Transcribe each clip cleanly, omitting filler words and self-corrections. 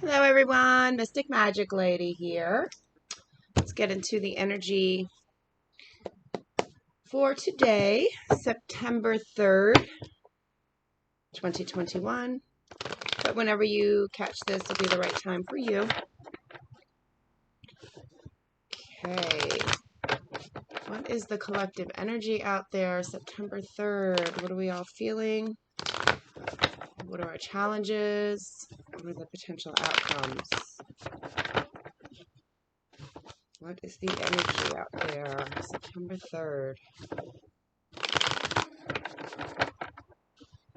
Hello everyone, Mystic Magic Lady here. Let's get into the energy for today, September 3rd, 2021. But whenever you catch this, it'll be the right time for you. Okay. What is the collective energy out there, September 3rd? What are we all feeling? What are our challenges? What are the potential outcomes? What is the energy out there, September 3rd?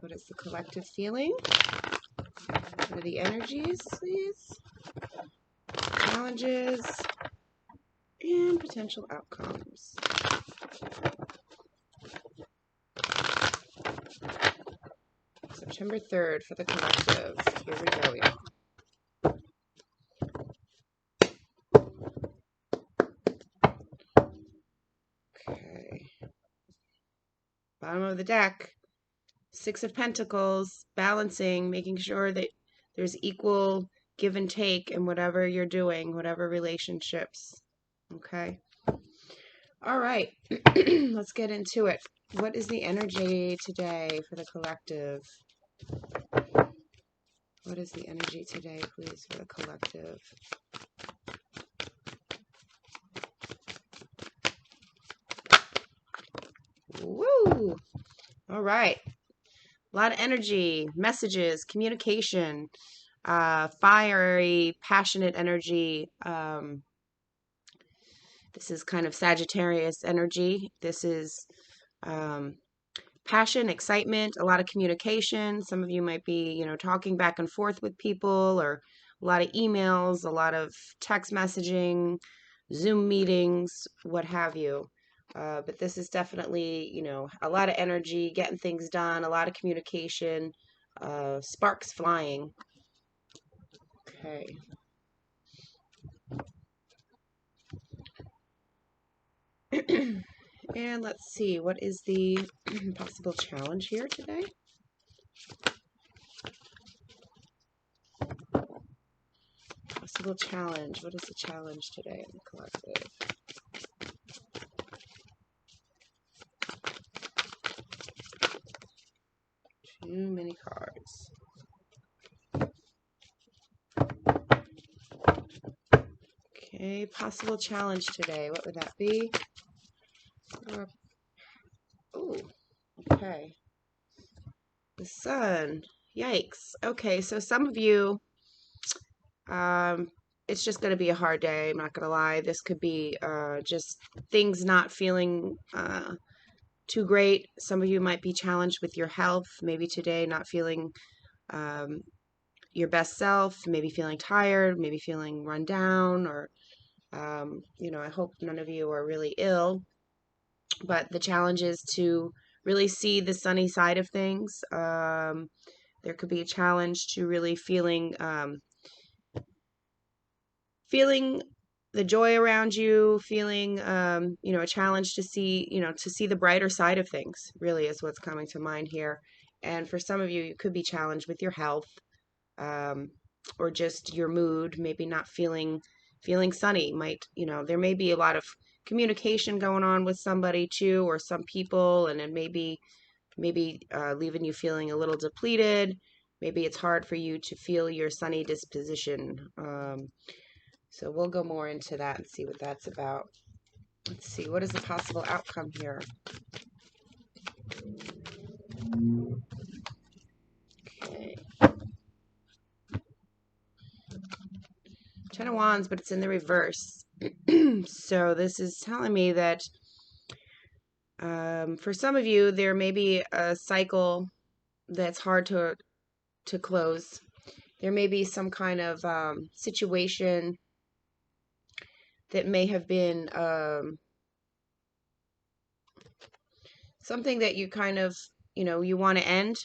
What is the collective feeling? What are the energies, please? Challenges and potential outcomes. September 3rd for the collective. Here we go, y'all. Okay. Bottom of the deck. Six of Pentacles. Balancing, making sure that there's equal give and take in whatever you're doing, whatever relationships. Okay. All right. Let's get into it. What is the energy today for the collective? What is the energy today, please, for the collective? Woo! All right. A lot of energy, messages, communication, fiery, passionate energy. This is kind of Sagittarius energy. This is passion, excitement, a lot of communication. Some of you might be, talking back and forth with people, or a lot of emails, a lot of text messaging, Zoom meetings, what have you. But this is definitely, a lot of energy, getting things done, a lot of communication, sparks flying. Okay. And let's see, what is the possible challenge here today? Possible challenge. What is the challenge today in the collective? Too many cards. Okay, possible challenge today. What would that be? Oh, okay. The sun. Yikes. Okay, so some of you, it's just going to be a hard day. I'm not going to lie. This could be just things not feeling too great. Some of you might be challenged with your health. Maybe today not feeling your best self, maybe feeling tired, maybe feeling run down, or, I hope none of you are really ill. But the challenge is to really see the sunny side of things. There could be a challenge to really feeling the joy around you, feeling a challenge to see the brighter side of things, really is what's coming to mind here. And for some of you, you could be challenged with your health, or just your mood, maybe not feeling sunny. There may be a lot of communication going on with somebody too, or some people, and it may be leaving you feeling a little depleted. Maybe it's hard for you to feel your sunny disposition. So we'll go more into that and see what that's about. Let's see, what is the possible outcome here? Okay. Ten of Wands, but it's in the reverse. So this is telling me that for some of you, there may be a cycle that's hard to close. There may be some kind of situation that may have been something that you kind of, you want to end,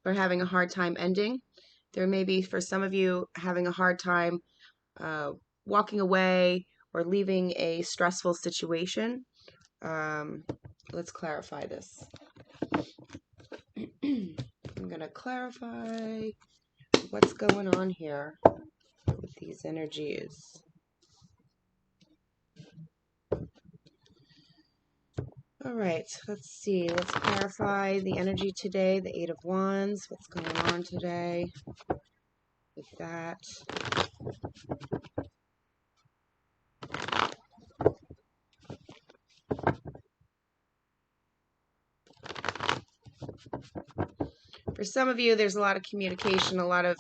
or having a hard time ending. There may be, for some of you, having a hard time walking away or leaving a stressful situation. Let's clarify this. I'm going to clarify what's going on here. these energies. All right, let's see. Let's clarify the energy today, the Eight of Wands. What's going on today with that? For some of you, there's a lot of communication, a lot of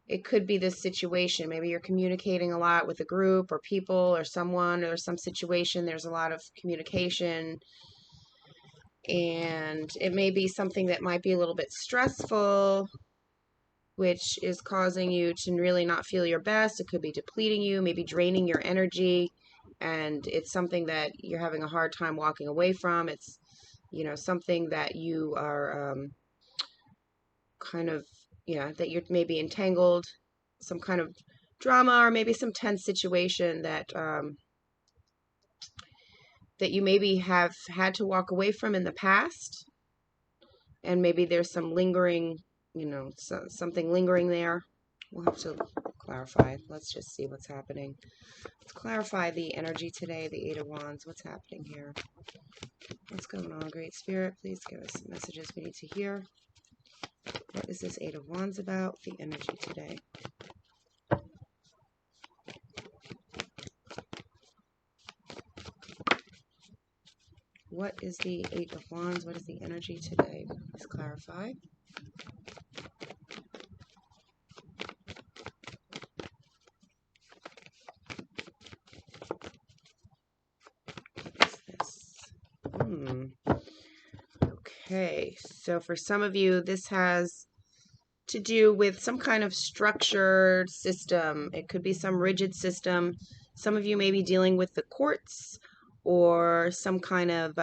it could be this situation. Maybe you're communicating a lot with a group or people or someone or some situation. There's a lot of communication, and it may be something that might be a little bit stressful, which is causing you to really not feel your best. It could be depleting you, maybe draining your energy, and it's something that you're having a hard time walking away from. It's, something that you are kind of, that you're maybe entangled, some kind of drama or maybe some tense situation that you maybe have had to walk away from in the past, and maybe there's some lingering, something lingering there. We'll have to clarify. Let's just see what's happening. Let's clarify the energy today, the Eight of Wands. What's happening here? What's going on, Great Spirit? Please give us some messages we need to hear. What is this Eight of Wands about? The energy today. What is the Eight of Wands? What is the energy today? Please clarify. What is this? Okay, so for some of you, this has to do with some kind of structured system. It could be some rigid system. Some of you may be dealing with the courts or some kind of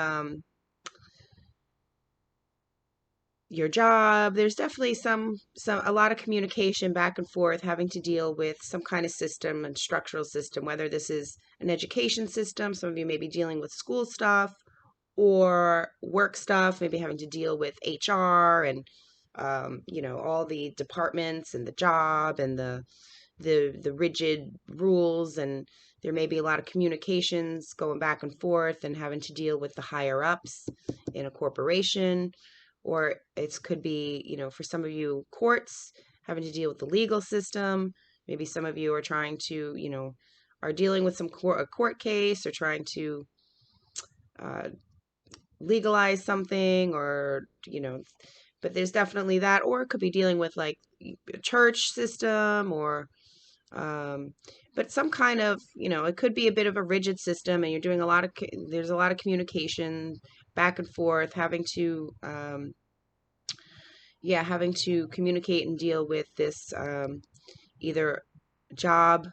your job. There's definitely a lot of communication back and forth, having to deal with some kind of system and structural system, whether this is an education system. Some of you may be dealing with school stuff or work stuff, maybe having to deal with HR and all the departments and the job and the rigid rules, and there may be a lot of communications going back and forth and having to deal with the higher ups in a corporation. Or it could be, for some of you, courts, having to deal with the legal system. Maybe some of you are trying to, are dealing with a court case or trying to legalize something, or, but there's definitely that. Or it could be dealing with like a church system or, but some kind of, it could be a bit of a rigid system, and you're doing there's a lot of communication back and forth, having to communicate and deal with this either job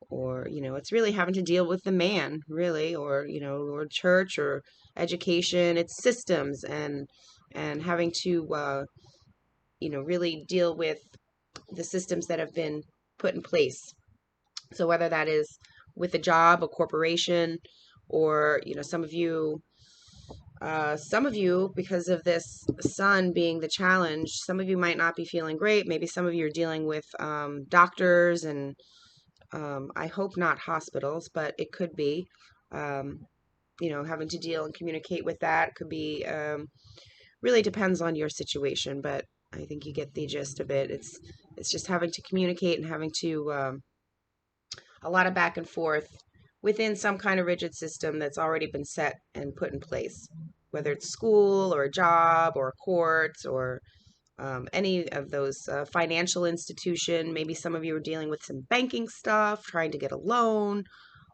or, it's really having to deal with the man, really, or, or church or education. It's systems and having to, really deal with the systems that have been put in place. So whether that is with a job, a corporation, or, some of you, because of this sun being the challenge, some of you might not be feeling great. Maybe some of you are dealing with doctors and I hope not hospitals, but it could be, having to deal and communicate with that. It could be, really depends on your situation, but I think you get the gist of it. It's just having to communicate and having to, a lot of back and forth within some kind of rigid system that's already been set and put in place, whether it's school or a job or courts or any of those financial institution. Maybe some of you are dealing with some banking stuff, trying to get a loan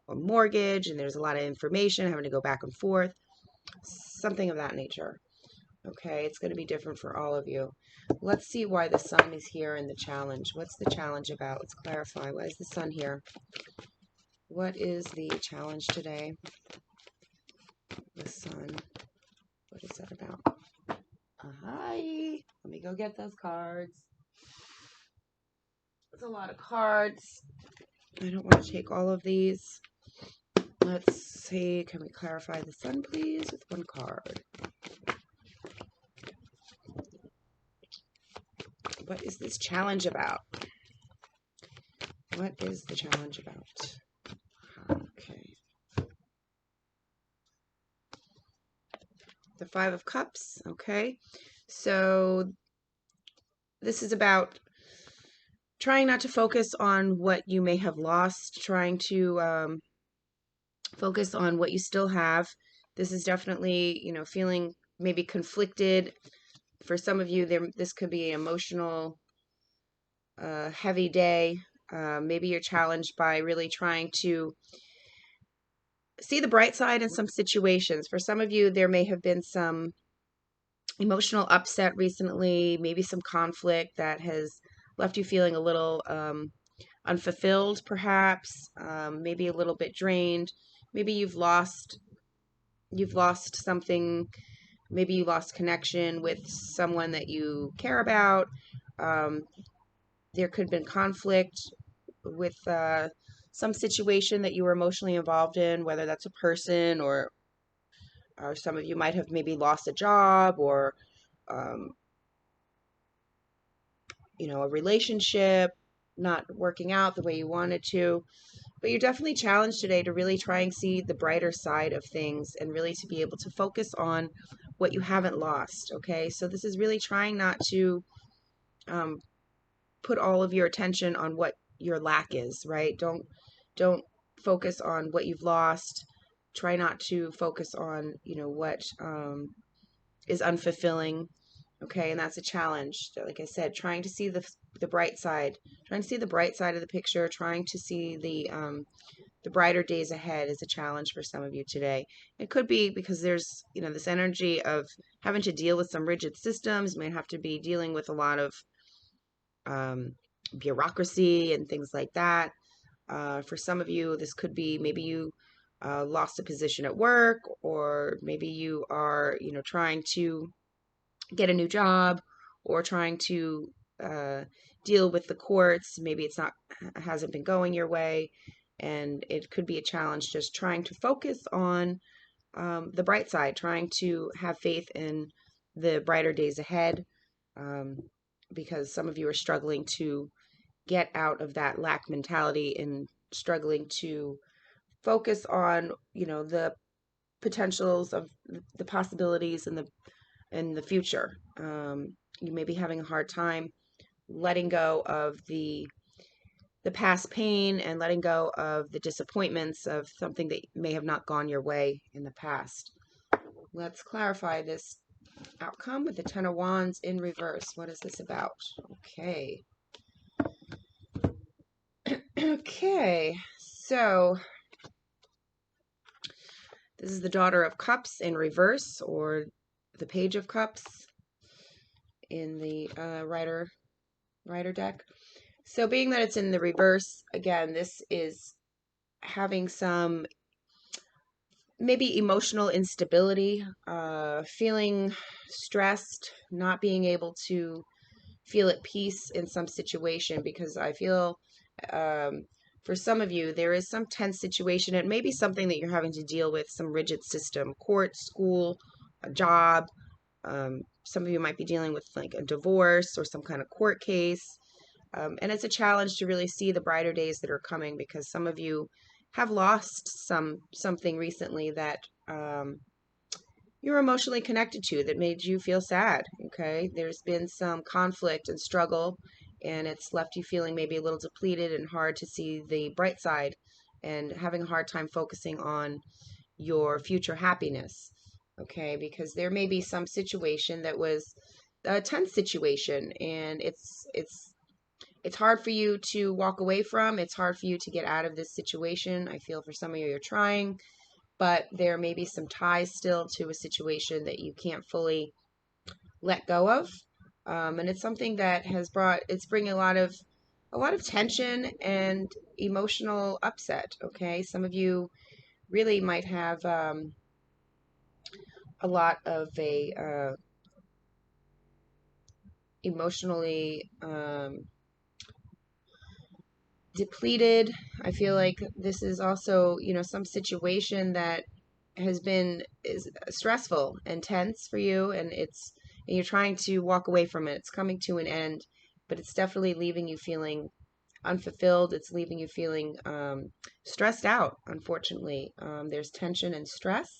or mortgage, and there's a lot of information having to go back and forth, something of that nature. Okay, it's going to be different for all of you. Let's see why the sun is here in the challenge. What's the challenge about? Let's clarify. Why is the sun here? What is the challenge today? The sun. What is that about? Hi. Let me go get those cards. There's a lot of cards. I don't want to take all of these. Let's see. Can we clarify the sun, please, with one card? What is this challenge about? What is the challenge about? Okay. The Five of Cups. Okay. So this is about trying not to focus on what you may have lost, trying to focus on what you still have. This is definitely, feeling maybe conflicted. For some of you, this could be an emotional, heavy day. Maybe you're challenged by really trying to see the bright side in some situations. For some of you, there may have been some emotional upset recently, maybe some conflict that has left you feeling a little unfulfilled, perhaps, maybe a little bit drained. Maybe you've lost something. Maybe you lost connection with someone that you care about. Um, there could have been conflict with some situation that you were emotionally involved in, whether that's a person or some of you might have maybe lost a job or um, a relationship not working out the way you wanted to. But you're definitely challenged today to really try and see the brighter side of things and really to be able to focus on what you haven't lost. Okay, so this is really trying not to um, put all of your attention on what your lack is, right? Don't focus on what you've lost. Try not to focus on what is unfulfilling. Okay, and that's a challenge. Like I said, trying to see the bright side, trying to see the bright side of the picture, trying to see the brighter days ahead is a challenge for some of you today. It could be because there's this energy of having to deal with some rigid systems. You might have to be dealing with a lot of um, bureaucracy and things like that. For some of you, this could be maybe you lost a position at work, or maybe you are trying to get a new job, or trying to uh, deal with the courts. Maybe it's not hasn't been going your way, and it could be a challenge just trying to focus on the bright side, trying to have faith in the brighter days ahead, um, because some of you are struggling to get out of that lack mentality and struggling to focus on the potentials of the possibilities in the future. You may be having a hard time letting go of the past pain and letting go of the disappointments of something that may have not gone your way in the past. Let's clarify this outcome with the Ten of Wands in reverse. What is this about? Okay. Okay, so this is the Daughter of Cups in reverse, or the Page of Cups in the Rider deck. So being that it's in the reverse, again, this is having some maybe emotional instability, feeling stressed, not being able to feel at peace in some situation, because I feel um, for some of you, there is some tense situation. It may be something that you're having to deal with, some rigid system, court, school, a job. Some of you might be dealing with like a divorce or some kind of court case. And it's a challenge to really see the brighter days that are coming, because some of you have lost something recently that you're emotionally connected to that made you feel sad. Okay, there's been some conflict and struggle, and it's left you feeling maybe a little depleted and hard to see the bright side, and having a hard time focusing on your future happiness. Okay, because there may be some situation that was a tense situation, and it's hard for you to walk away from. It's hard for you to get out of this situation. I feel for some of you, you're trying, but there may be some ties still to a situation that you can't fully let go of. And it's something that it's bringing a lot of tension and emotional upset. Okay, some of you really might have a lot of a emotionally depleted. I feel like this is also, some situation that is stressful and tense for you, and you're trying to walk away from it. It's coming to an end, but it's definitely leaving you feeling unfulfilled. It's leaving you feeling stressed out, unfortunately. There's tension and stress.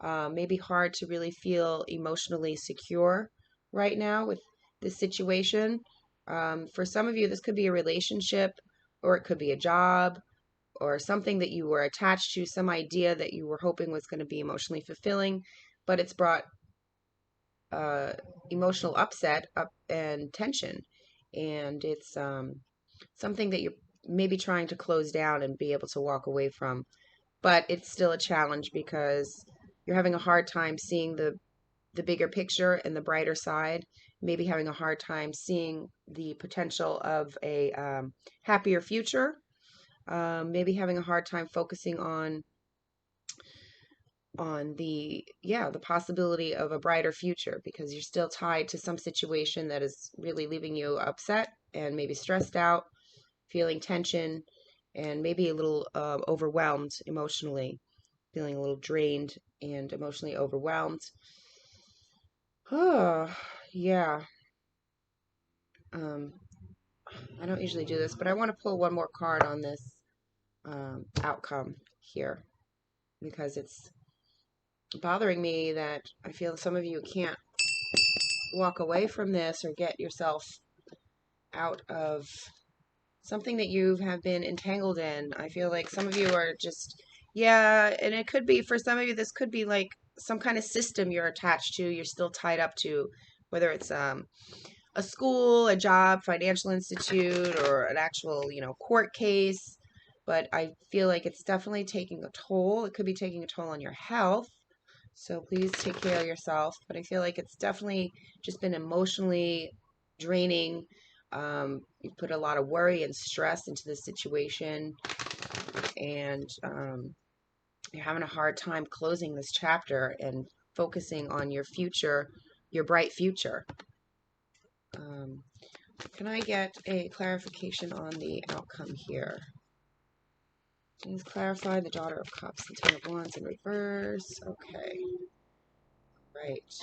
Maybe hard to really feel emotionally secure right now with this situation. For some of you, this could be a relationship, or it could be a job, or something that you were attached to, some idea that you were hoping was going to be emotionally fulfilling, but it's brought uh, emotional upset up and tension. And it's something that you're maybe trying to close down and be able to walk away from. But it's still a challenge because you're having a hard time seeing the bigger picture and the brighter side, maybe having a hard time seeing the potential of a happier future, maybe having a hard time focusing on the possibility of a brighter future because you're still tied to some situation that is really leaving you upset and maybe stressed out, feeling tension, and maybe a little overwhelmed emotionally, feeling a little drained and emotionally overwhelmed. Oh, yeah. Um, I don't usually do this, but I want to pull one more card on this outcome here because it's bothering me that I feel some of you can't walk away from this or get yourself out of something that you have been entangled in. I feel like some of you are just, yeah, and it could be for some of you, this could be like some kind of system you're attached to, you're still tied up to, whether it's a school, a job, financial institute, or an actual, court case. But I feel like it's definitely taking a toll. It could be taking a toll on your health. So please take care of yourself. But I feel like it's definitely just been emotionally draining. You've put a lot of worry and stress into this situation, and you're having a hard time closing this chapter and focusing on your future, your bright future. Um, can I get a clarification on the outcome here? Please clarify the Daughter of Cups and Ten of Wands in reverse. Okay. Right.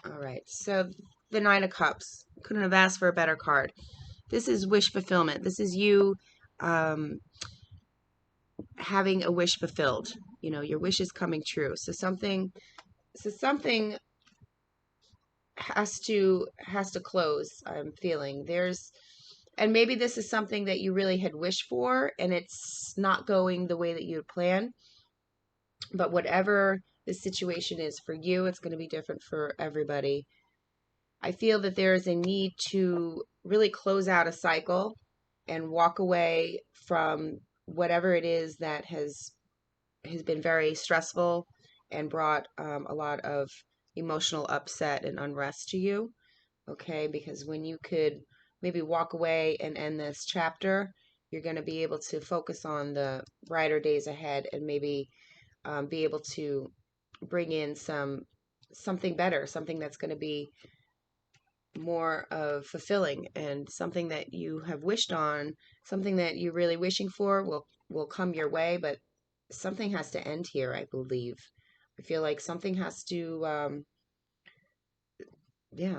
All right. So the Nine of Cups. Couldn't have asked for a better card. This is wish fulfillment. This is you having a wish fulfilled. Your wish is coming true. So something has to close. I'm feeling and maybe this is something that you really had wished for and it's not going the way that you had planned. But whatever the situation is for you, it's going to be different for everybody. I feel that there is a need to really close out a cycle and walk away from whatever it is that has been very stressful and brought a lot of emotional upset and unrest to you. Okay, because when you could maybe walk away and end this chapter, you're going to be able to focus on the brighter days ahead and maybe be able to bring in something better, something that's going to be more of fulfilling, and something that you have wished on, something that you're really wishing for will come your way. But something has to end here, I believe. I feel like something has to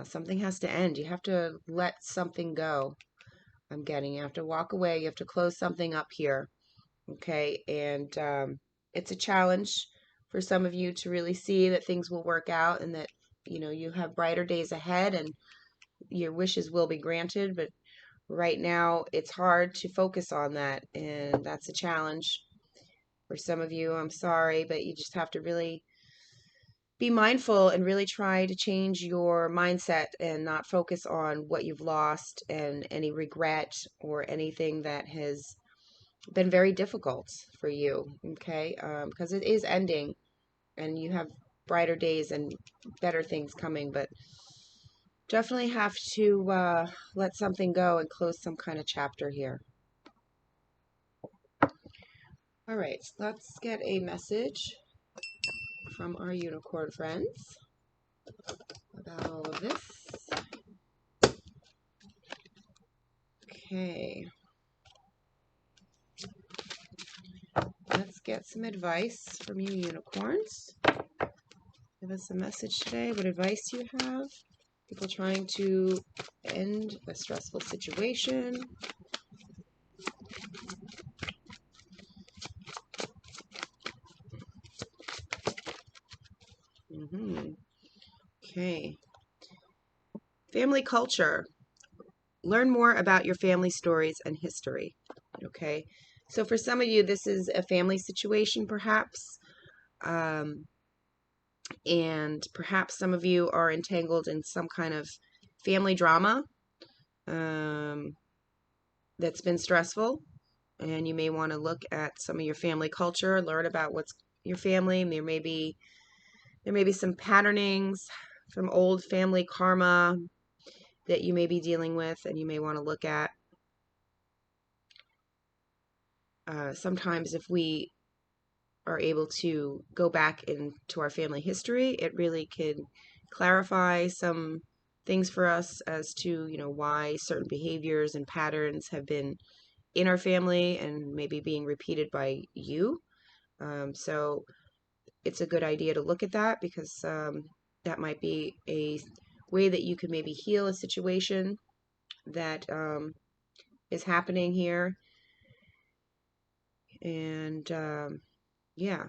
something has to end. You have to let something go. You have to walk away, you have to close something up here. Okay, and it's a challenge for some of you to really see that things will work out and that you have brighter days ahead and your wishes will be granted. But right now it's hard to focus on that, and that's a challenge for some of you. I'm sorry, but you just have to really be mindful and really try to change your mindset and not focus on what you've lost and any regret or anything that has been very difficult for you. Okay, because it is ending and you have brighter days and better things coming, but definitely have to let something go and close some kind of chapter here. All right, let's get a message from our unicorn friends about all of this. Okay. Let's get some advice from you unicorns. Give us a message today, what advice you have. People trying to end a stressful situation. Okay. Family culture. Learn more about your family stories and history. Okay. So for some of you, this is a family situation, perhaps. And perhaps some of you are entangled in some kind of family drama that's been stressful. And you may want to look at some of your family culture, learn about what's your family. There may be some patternings from old family karma that you may be dealing with, and you may want to look at. Sometimes if we are able to go back into our family history, it really can clarify some things for us as to, why certain behaviors and patterns have been in our family and maybe being repeated by you. So it's a good idea to look at that, because that might be a way that you could maybe heal a situation that is happening here. And yeah.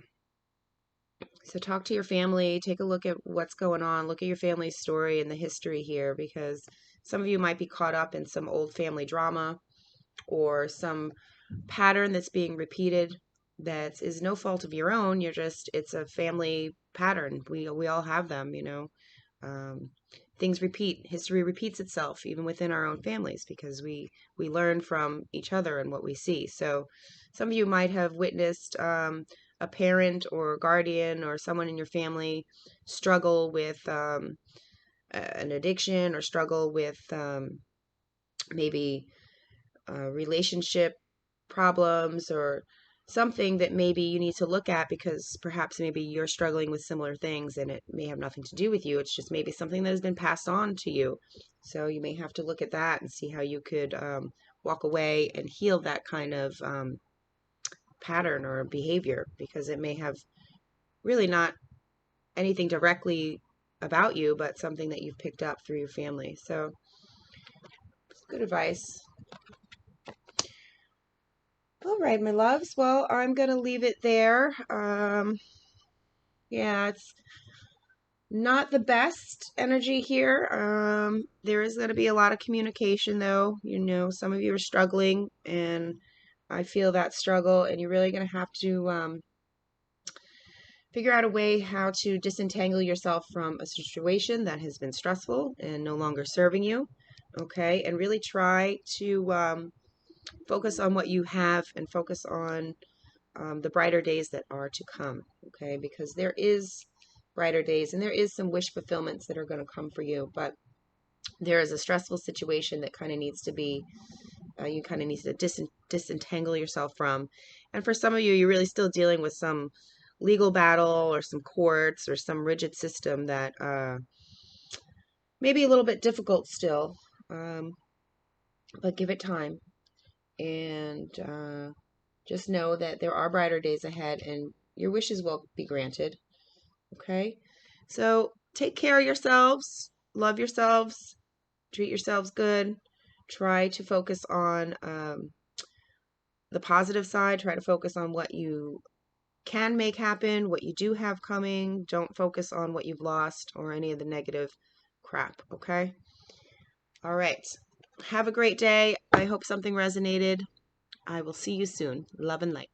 So talk to your family, take a look at what's going on, look at your family's story and the history here, because some of you might be caught up in some old family drama or some pattern that's being repeated that is no fault of your own. It's a family pattern. We all have them, Um, things repeat. History repeats itself even within our own families, because we learn from each other and what we see. So some of you might have witnessed a parent or guardian or someone in your family struggle with an addiction, or struggle with maybe relationship problems, or something that maybe you need to look at, because perhaps maybe you're struggling with similar things and it may have nothing to do with you. It's just maybe something that has been passed on to you. So you may have to look at that and see how you could walk away and heal that kind of pattern or behavior, because it may have really not anything directly about you, but something that you've picked up through your family. So good advice. All right, my loves. Well, I'm going to leave it there. Yeah, it's not the best energy here. There is going to be a lot of communication, though. Some of you are struggling, and I feel that struggle, and you're really going to have to figure out a way how to disentangle yourself from a situation that has been stressful and no longer serving you. Okay, and really try to focus on what you have and focus on the brighter days that are to come. Okay, because there is brighter days and there is some wish fulfillments that are going to come for you, but there is a stressful situation that kind of needs to be you kind of need to disentangle yourself from. And for some of you, you're really still dealing with some legal battle or some courts or some rigid system that may be a little bit difficult still, but give it time. And just know that there are brighter days ahead and your wishes will be granted. Okay? So take care of yourselves, love yourselves, treat yourselves good. Try to focus on the positive side. Try to focus on what you can make happen, what you do have coming. Don't focus on what you've lost or any of the negative crap. Okay? All right. Have a great day. I hope something resonated. I will see you soon. Love and light.